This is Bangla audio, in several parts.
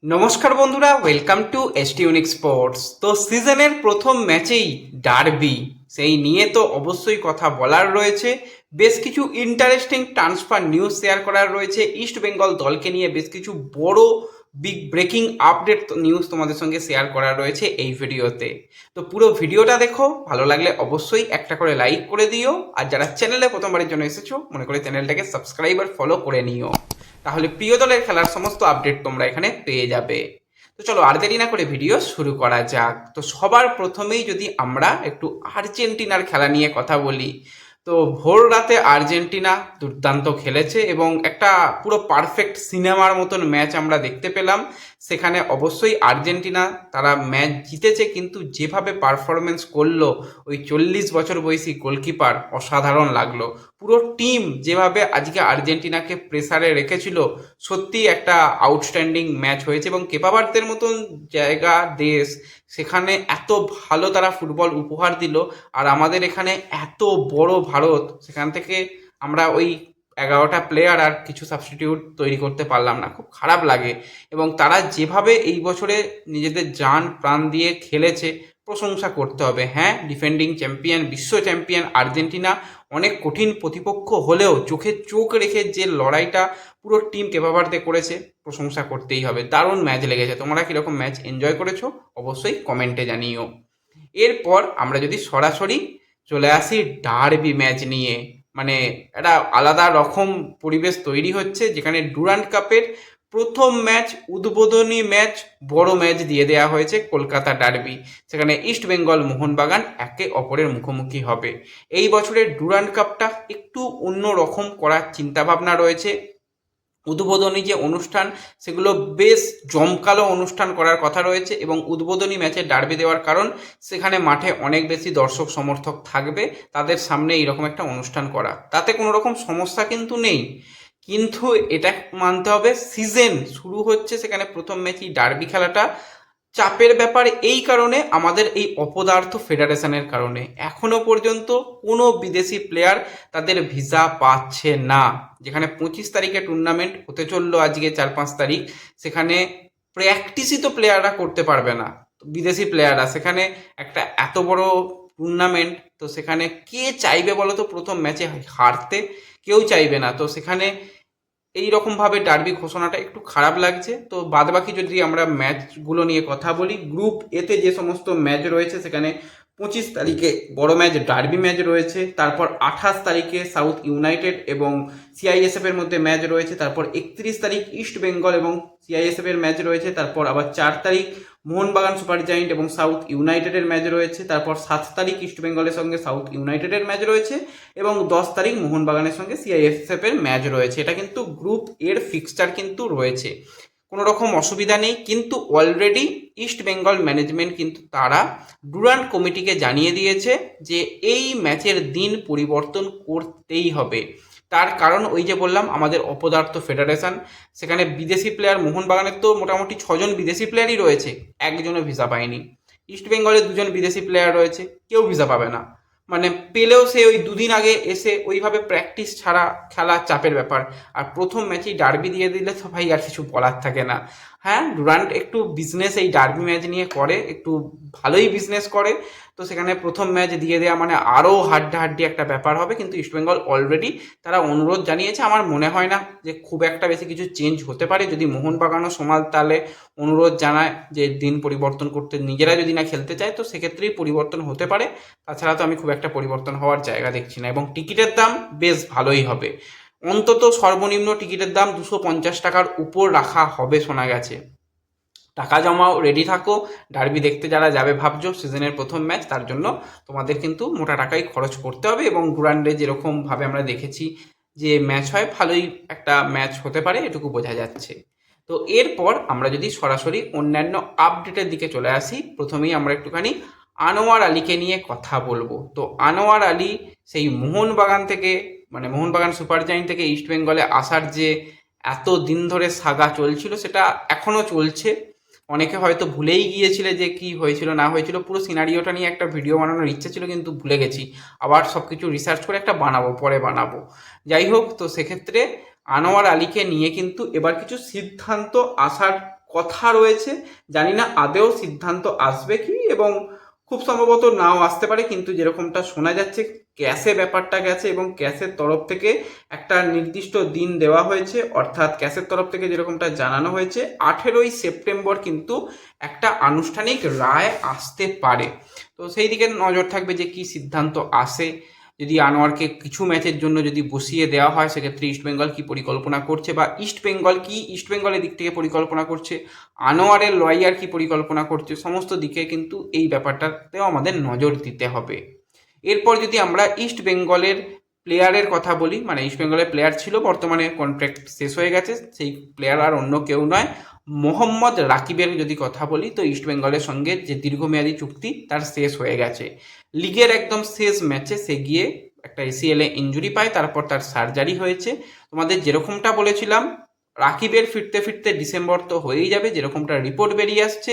নমস্কার বন্ধুরা, welcome to ST unique sports. তো সিজনের প্রথম ম্যাচেই ডার্বি, সেই নিয়ে তো অবশ্যই কথা বলার রয়েছে। বেশ কিছু ইন্টারেস্টিং ট্রান্সফার নিউজ শেয়ার করার রয়েছে। ইস্ট বেঙ্গল দলকে নিয়ে বেশ কিছু বড় বিগ ব্রেকিং আপডেট নিউজ তোমাদের সঙ্গে শেয়ার করার রয়েছে এই ভিডিওতে। তো পুরো ভিডিওটা দেখো, ভালো লাগলে অবশ্যই একটা করে লাইক করে দিও, আর যারা চ্যানেলে প্রথমবারের জন্য এসেছো মনে করে চ্যানেলটাকে সাবস্ক্রাইব আর ফলো করে নিও, তাহলে প্রিয় দলের খেলার সমস্ত আপডেট তোমরা এখানে পেয়ে যাবে। তো চলো আর দেরি না করে ভিডিও শুরু করা যাক। তো সবার প্রথমেই যদি আমরা একটু আর্জেন্টিনার খেলা নিয়ে কথা বলি, তো ভোর রাতে আর্জেন্টিনা দুর্দান্ত খেলেছে এবং একটা পুরো পারফেক্ট সিনেমার মতন ম্যাচ আমরা দেখতে পেলাম। সেখানে অবশ্যই আর্জেন্টিনা তারা ম্যাচ জিতেছে, কিন্তু যেভাবে পারফরমেন্স করলো ওই 40 বছর বয়সী গোলকিপার, অসাধারণ লাগলো। পুরো টিম যেভাবে আজকে আর্জেন্টিনাকে প্রেসারে রেখেছিল, সত্যি একটা আউটস্ট্যান্ডিং ম্যাচ হয়েছে। এবং কেপাবার্তের মতন জায়গা, দেশ, সেখানে এত ভালো তারা ফুটবল উপহার দিল, আর আমাদের এখানে এত বড় ভারত, সেখান থেকে আমরা ওই 11টা প্লেয়ার আর কিছু সাবস্টিটিউট তৈরি করতে পারলাম না, খুব খারাপ লাগে। এবং তারা যেভাবে এই বছরে নিজেদের জান প্রাণ দিয়ে খেলেছে, প্রশংসা করতে হবে। হ্যাঁ, ডিফেন্ডিং চ্যাম্পিয়ন, বিশ্ব চ্যাম্পিয়ন আর্জেন্টিনা অনেক কঠিন প্রতিপক্ষ হলেও চোখে চোখ রেখে যে লড়াইটা পুরো টিম কেপাবার্দে করেছে, প্রশংসা করতেই হবে। দারুণ ম্যাচ লেগেছে। তোমরা কীরকম ম্যাচ এনজয় করেছো অবশ্যই কমেন্টে জানিও। এরপর আমরা যদি সরাসরি চলে আসি ডার্বি ম্যাচ নিয়ে, মানে একটা আলাদা রকম পরিবেশ তৈরি হচ্ছে, যেখানে ডুরান্ড কাপের প্রথম ম্যাচ, উদ্বোধনী ম্যাচ, বড় ম্যাচ দিয়ে দেওয়া হয়েছে কলকাতা ডার্বি। সেখানে ইস্ট বেঙ্গল মোহনবাগান একে অপরের মুখোমুখি হবে। এই বছরের ডুরান্ড কাপটা একটু অন্য রকম করার চিন্তাভাবনা রয়েছে। উদ্বোধনী যে অনুষ্ঠান, সেগুলো বেশ জমকালো অনুষ্ঠান করার কথা রয়েছে। এবং উদ্বোধনী ম্যাচে ডার্বি দেওয়ার কারণ, সেখানে মাঠে অনেক বেশি দর্শক সমর্থক থাকবে, তাদের সামনে এইরকম একটা অনুষ্ঠান করা, তাতে কোনো রকম সমস্যা কিন্তু নেই। কিন্তু এটা মানতে হবে, সিজন শুরু হচ্ছে, সেখানে প্রথম ম্যাচই ডার্বি খেলাটা চাপের ব্যাপার। এই কারণে আমাদের এই অপদার্থ ফেডারেশনের কারণে এখনো পর্যন্ত কোনো বিদেশি প্লেয়ার তাদের ভিসা পাচ্ছে না। যেখানে 25 তারিখে টুর্নামেন্ট হতে চললো, আজকে 4-5 তারিখ, সেখানে প্র্যাকটিসই তো প্লেয়াররা করতে পারবে না, বিদেশি প্লেয়াররা। সেখানে একটা এত বড় টুর্নামেন্ট, তো সেখানে কে চাইবে বলো তো প্রথম ম্যাচে হারতে? কেউ চাইবে না। তো সেখানে এই রকমভাবে ডার্বি ঘোষণাটা একটু খারাপ লাগছে। তো বাদবাকি যদি আমরা ম্যাচগুলো নিয়ে কথা বলি, গ্রুপ এতে যে সমস্ত ম্যাচ রয়েছে, সেখানে 25 তারিখে বড় ম্যাচ ডার্বি ম্যাচ রয়েছে। তারপর 28 তারিখে সাউথ ইউনাইটেড এবং সিআইএসএফ এর মধ্যে ম্যাচ রয়েছে। তারপর 31 তারিখ ইস্ট বেঙ্গল এবং সিআইএসএফ এর ম্যাচ রয়েছে। তারপর আবার 4 তারিখ মোহনবাগান সুপার জায়েন্ট এবং সাউথ ইউনাইটেডের ম্যাচ রয়েছে। তারপর 7 তারিখ ইস্ট বেঙ্গলের সঙ্গে সাউথ ইউনাইটেডের ম্যাচ রয়েছে। এবং 10 তারিখ মোহনবাগানের সঙ্গে সিআইএসএফ এর ম্যাচ রয়েছে। এটা কিন্তু গ্রুপ এর ফিক্সচার কিন্তু রয়েছে, কোনো রকম অসুবিধা নেই। কিন্তু অলরেডি ইস্ট বেঙ্গল ম্যানেজমেন্ট কিন্তু তারা ডুরান্ড কমিটিকে জানিয়ে দিয়েছে যে এই ম্যাচের দিন পরিবর্তন করতেই হবে। তার কারণ ওই যে বললাম, আমাদের অপদার্থ ফেডারেশন, সেখানে বিদেশি প্লেয়ার, মোহনবাগানের তো মোটামুটি 6জন বিদেশি প্লেয়ারই রয়েছে, একজনও ভিসা পায়নি। ইস্ট বেঙ্গলের 2জন বিদেশি প্লেয়ার রয়েছে, কেউ ভিসা পাবে না। মানে পেলেও সে ওই দুদিন আগে এসে ওইভাবে প্র্যাকটিস ছাড়া খেলা চাপের ব্যাপার। আর প্রথম ম্যাচেই ডার্বি দিয়ে দিলে তো ভাই আর কিছু বলার থাকে না। হ্যাঁ, ডুরান্ট একটু বিজনেস এই ডার্বি ম্যাচ নিয়ে করে, একটু ভালোই বিজনেস করে। তো সেখানে প্রথম ম্যাচ দিয়ে দেওয়া মানে আরও হাড্ডাহাড্ডি একটা ব্যাপার হবে। কিন্তু ইস্টবেঙ্গল অলরেডি তারা অনুরোধ জানিয়েছে। আমার মনে হয় না যে খুব একটা বেশি কিছু চেঞ্জ হতে পারে, যদি মোহনবাগানও সমাজ তালে অনুরোধ জানায় যে দিন পরিবর্তন করতে, নিজেরা যদি না খেলতে চায়, তো সেক্ষেত্রেই পরিবর্তন হতে পারে। তাছাড়া তো আমি খুব একটা পরিবর্তন হওয়ার জায়গা দেখছি না। এবং টিকিটের দাম বেশ ভালোই হবে, অন্তত সর্বনিম্ন টিকিটের দাম 250 টাকার উপর রাখা হবে শোনা গেছে। টাকা জমাও, রেডি থাকো। ডার্বি দেখতে যারা যাবে ভাবছো, সিজনের প্রথম ম্যাচ, তার জন্য তোমাদের কিন্তু মোটা টাকাই খরচ করতে হবে। এবং ডুরান্ডে যেরকমভাবে আমরা দেখেছি যে ম্যাচ হয়, ভালোই একটা ম্যাচ হতে পারে, এটুকু বোঝা যাচ্ছে। তো এরপর আমরা যদি সরাসরি অন্যান্য আপডেটের দিকে চলে আসি, প্রথমেই আমরা একটুখানি আনোয়ার আলীকে নিয়ে কথা বলবো। তো আনোয়ার আলী সেই মোহনবাগান থেকে, মানে মোহনবাগান সুপার জায়েন্ট থেকে ইস্ট বেঙ্গলে আসার যে এত দিন ধরে সাগা চলছিল, সেটা এখনও চলছে। অনেকে হয়তো ভুলেই গিয়েছিলে যে কি হয়েছিল না হয়েছিল, পুরো সিনারিওটা নিয়ে একটা ভিডিও বানানোর ইচ্ছা ছিল, কিন্তু ভুলে গেছি। আবার সব কিছু রিসার্চ করে একটা বানাবো, পরে বানাবো। যাই হোক, তো সেক্ষেত্রে আনোয়ার আলীকে নিয়ে কিন্তু এবার কিছু সিদ্ধান্ত আসার কথা রয়েছে। জানি না আদেও সিদ্ধান্ত আসবে কি, এবং খুব সম্ভবত নাও আসতে পারে, কিন্তু যেরকমটা শোনা যাচ্ছে ক্যাশে ব্যাপারটা গেছে এবং ক্যাশের তরফ থেকে একটা নির্দিষ্ট দিন দেওয়া হয়েছে, অর্থাৎ ক্যাশের তরফ থেকে যেরকমটা জানানো হয়েছে 18ই সেপ্টেম্বর কিন্তু একটা আনুষ্ঠানিক রায় আসতে পারে। তো সেই দিকে নজর থাকবে যে কি সিদ্ধান্ত আসে। যদি আনোয়ারকে কিছু ম্যাচের জন্য যদি বসিয়ে দেওয়া হয়, সেক্ষেত্রে ইস্টবেঙ্গল কি পরিকল্পনা করছে, বা ইস্টবেঙ্গলের দিক থেকে পরিকল্পনা করছে, আনোয়ারের লয়ার কি পরিকল্পনা করছে, সমস্ত দিকে কিন্তু এই ব্যাপারটাতেও আমাদের নজর দিতে হবে। এরপর যদি আমরা ইস্ট বেঙ্গলের প্লেয়ারের কথা বলি, মানে ইস্ট বেঙ্গলের প্লেয়ার ছিল, বর্তমানে কন্ট্রাক্ট শেষ হয়ে গেছে, সেই প্লেয়ার আর অন্য কেউ নয়, মোহাম্মদ রাকিবের যদি কথা বলি, তো ইস্ট বেঙ্গলের সঙ্গে যে দীর্ঘমেয়াদী চুক্তি তার শেষ হয়ে গেছে। লিগের একদম শেষ ম্যাচে সে গিয়ে একটা এসিএল ইঞ্জুরি পায়, তারপর তার সার্জারি হয়েছে। তোমাদের যেরকমটা বলেছিলাম, রাকিবের ফিরতে ফিরতে ডিসেম্বর তো হয়েই যাবে, যেরকমটা রিপোর্ট বেরিয়ে আসছে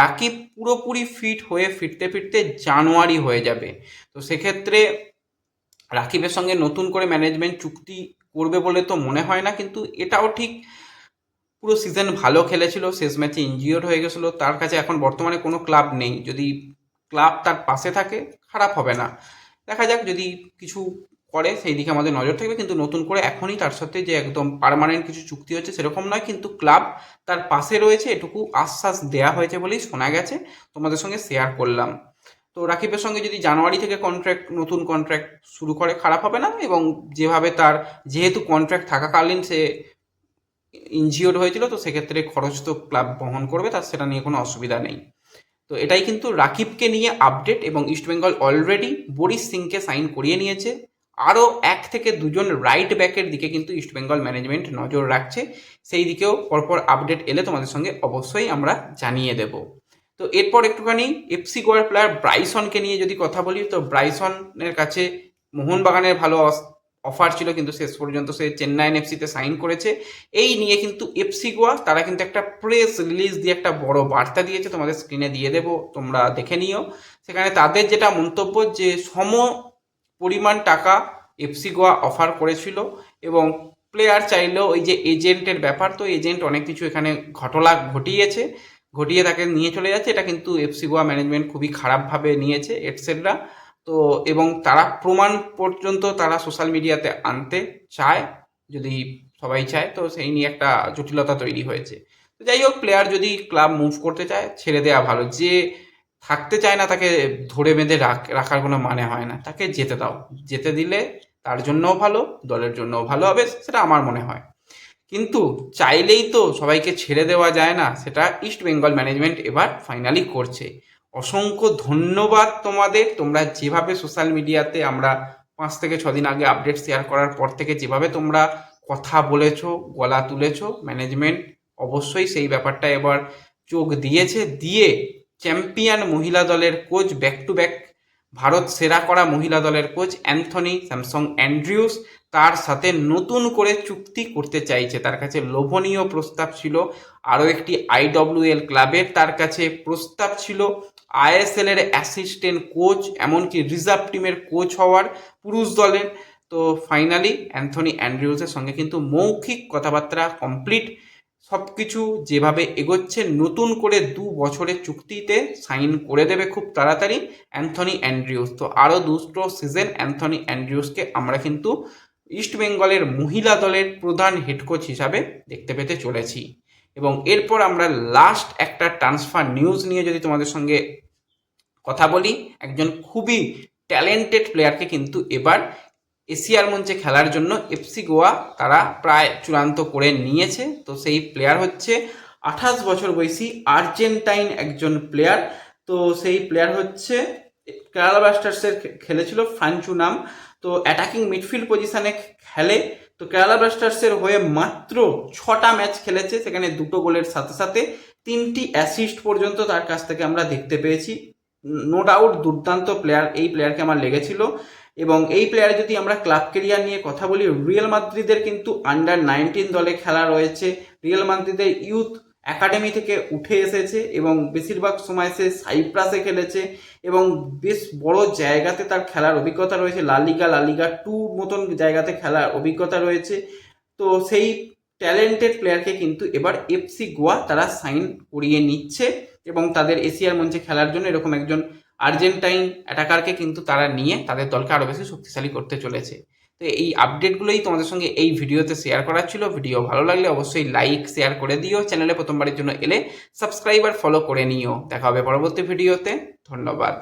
রাকিব পুরোপুরি ফিট হয়ে ফিরতে ফিরতে জানুয়ারি হয়ে যাবে। তো সেক্ষেত্রে রাকিবের সঙ্গে নতুন করে ম্যানেজমেন্ট চুক্তি করবে বলে তো মনে হয় না, কিন্তু এটাও ঠিক পুরো সিজন ভালো খেলেছিল, শেষ ম্যাচে ইনজিওর্ড হয়ে গেছিলো, তার কাছে এখন বর্তমানে কোনো ক্লাব নেই। যদি ক্লাব তার পাশে থাকে খারাপ হবে না, দেখা যাক যদি কিছু করে সেই দিকে আমাদের নজর থাকবে, কিন্তু নতুন করে এখনই তার সাথে যে একদম পার্মানেন্ট কিছু চুক্তি হচ্ছে সেরকম নয়, কিন্তু ক্লাব তার পাশে রয়েছে এটুকু আশ্বাস দেয়া হয়েছে বলেই শোনা গেছে, তোমাদের সঙ্গে শেয়ার করলাম। তো রাকিবের সঙ্গে যদি জানুয়ারি থেকে নতুন কন্ট্রাক্ট শুরু করে খারাপ হবে না, এবং যেভাবে তার যেহেতু কন্ট্রাক্ট থাকাকালীন সে ইনজিওর্ড হয়েছিল, তো সেক্ষেত্রে খরচ তো ক্লাব বহন করবে, তার সেটা নিয়ে কোনো অসুবিধা নেই। তো এটাই কিন্তু রাকিবকে নিয়ে আপডেট, এবং ইস্টবেঙ্গল অলরেডি বরিশ সিংকে সাইন করিয়ে নিয়েছে। আরও 1 থেকে 2 জন রাইট ব্যাকের দিকে কিন্তু ইস্টবেঙ্গল ম্যানেজমেন্ট নজর রাখছে, সেই দিকেও পরপর আপডেট এলে তোমাদের সঙ্গে অবশ্যই আমরা জানিয়ে দেব। তো এরপর একটুখানি এফসি গোয়ার প্লেয়ার ব্রাইসনকে নিয়ে যদি কথা বলি, তো ব্রাইসনের কাছে মোহনবাগানের ভালো অফার ছিল, কিন্তু শেষ পর্যন্ত সে চেন্নাইন এফসিতে সাইন করেছে। এই নিয়ে কিন্তু এফসি গোয়া তারা কিন্তু একটা প্রেস রিলিজ দিয়ে একটা বড় বার্তা দিয়েছে, তোমাদের স্ক্রিনে দিয়ে দেবো, তোমরা দেখে নিও। সেখানে তাদের যেটা মন্তব্য, যে সম পরিমাণ টাকা এফসি গোয়া অফার করেছিল, এবং প্লেয়ার চাইলেও ওই যে এজেন্টের ব্যাপার, তো এজেন্ট অনেক কিছু এখানে ঘটনা ঘটিয়ে তাকে নিয়ে চলে যাচ্ছে, এটা কিন্তু এফসি গোয়া ম্যানেজমেন্ট খুবই খারাপভাবে নিয়েছে এটসেট্রা। তো এবং তারা প্রমাণ পর্যন্ত তারা সোশ্যাল মিডিয়াতে আনতে চায়, যদি সবাই চায়, তো সেই নিয়ে একটা জটিলতা তৈরি হয়েছে। তো যাই হোক, প্লেয়ার যদি ক্লাব মুভ করতে চায় ছেড়ে দেওয়া ভালো, যে থাকতে চায় না তাকে ধরে বেঁধে রাখার কোনো মানে হয় না, তাকে যেতে দাও, যেতে দিলে তার জন্যও ভালো, দলের জন্যও ভালো হবে, সেটা আমার মনে হয়। কিন্তু চাইলেই তো সবাইকে ছেড়ে দেওয়া যায় না, সেটা ইস্ট বেঙ্গল ম্যানেজমেন্ট এবার ফাইনালি করছে। অসংখ্য ধন্যবাদ তোমাদের, তোমরা যেভাবে সোশ্যাল মিডিয়াতে আমরা 5 থেকে 6 দিন আগে আপডেট শেয়ার করার পর থেকে যেভাবে তোমরা কথা বলেছো, গলা তুলেছো, ম্যানেজমেন্ট অবশ্যই সেই ব্যাপারটা এবার চোখ দিয়েছে, দিয়ে চ্যাম্পিয়ন মহিলা দলের coach, back to back Bharat সেরা করা মহিলা দলের কোচ অ্যান্থনি স্যামসং অ্যান্ড্রিউস তার সাথে নতুন করে চুক্তি করতে চাইছে। তার কাছে লোভনীয় প্রস্তাব ছিল আরও একটি আইডব্লিউএল ক্লাবের, তার কাছে প্রস্তাব ছিল আইএসএল এর অ্যাসিস্ট্যান্ট কোচ, এমনকি রিজার্ভ টিমের কোচ হওয়ার পুরুষ দলের। তো ফাইনালি অ্যান্থনি অ্যান্ড্রিউসের সঙ্গে কিন্তু মৌখিক কথাবার্তা কমপ্লিট, সব কিছু যেভাবে এগোচ্ছে, নতুন করে 2 বছরের চুক্তিতে সাইন করে দেবে খুব তাড়াতাড়ি অ্যান্থনি অ্যান্ড্রিউস। তো আরও 2টো সিজন অ্যান্থনি অ্যান্ড্রিউসকে আমরা কিন্তু ইস্ট বেঙ্গলের মহিলা দলের প্রধান হেড কোচ হিসাবে দেখতে পেতে চলেছি। এবং এরপর আমরা লাস্ট একটা ট্রান্সফার নিউজ নিয়ে যদি তোমাদের সঙ্গে কথা বলি, একজন খুবই ট্যালেন্টেড প্লেয়ারকে কিন্তু এবার এশিয়ার মঞ্চে খেলার জন্য এফসি গোয়া তারা প্রায় চূড়ান্ত করে নিয়েছে। তো সেই প্লেয়ার হচ্ছে 28 বছর বয়সী আর্জেন্টাইন একজন প্লেয়ার। তো সেই প্লেয়ার হচ্ছে কেরালা ব্লাস্টার্সের খেলেছিল, ফ্রাঞ্চু নাম। তো অ্যাটাকিং মিডফিল্ড পজিশনে খেলে। তো কেরালা ব্লাস্টার্সের হয়ে মাত্র 6টা ম্যাচ খেলেছে, সেখানে 2টো গোলের সাথে সাথে 3টি অ্যাসিস্ট পর্যন্ত তার কাছ থেকে আমরা দেখতে পেয়েছি। নো ডাউট দুর্দান্ত প্লেয়ার, এই প্লেয়ারকে আমার লেগেছিল। এবং এই প্লেয়ার যদি আমরা ক্লাব কেরিয়ার নিয়ে কথা বলি, রিয়াল মাদ্রিদের কিন্তু আন্ডার-19 দলে খেলা রয়েছে, রিয়াল মাদ্রিদের ইউথ একাডেমি থেকে উঠে এসেছে, এবং বেশিরভাগ সময় সে সাইপ্রাসে খেলেছে, এবং বেশ বড় জায়গাতে তার খেলার অভিজ্ঞতা রয়েছে, লা লিগা 2 মতন জায়গাতে খেলার অভিজ্ঞতা রয়েছে। তো সেই ট্যালেন্টেড প্লেয়ারকে কিন্তু এবার এফসি গোয়া তারা সাইন করিয়ে নিচ্ছে এবং তাদের এশিয়ার মঞ্চে খেলার জন্য এরকম একজন আর্জেন্টাইন অ্যাটাকারকে কিন্তু তারা নিয়ে তাদের দলকে আরও বেশি শক্তিশালী করতে চলেছে। তো এই আপডেটগুলোই তোমাদের সঙ্গে এই ভিডিওতে শেয়ার করার ছিল। ভিডিও ভালো লাগলে অবশ্যই লাইক শেয়ার করে দিও, চ্যানেলে প্রথমবারের জন্য এলে সাবস্ক্রাইব আর ফলো করে নিও। দেখা হবে পরবর্তী ভিডিওতে। ধন্যবাদ।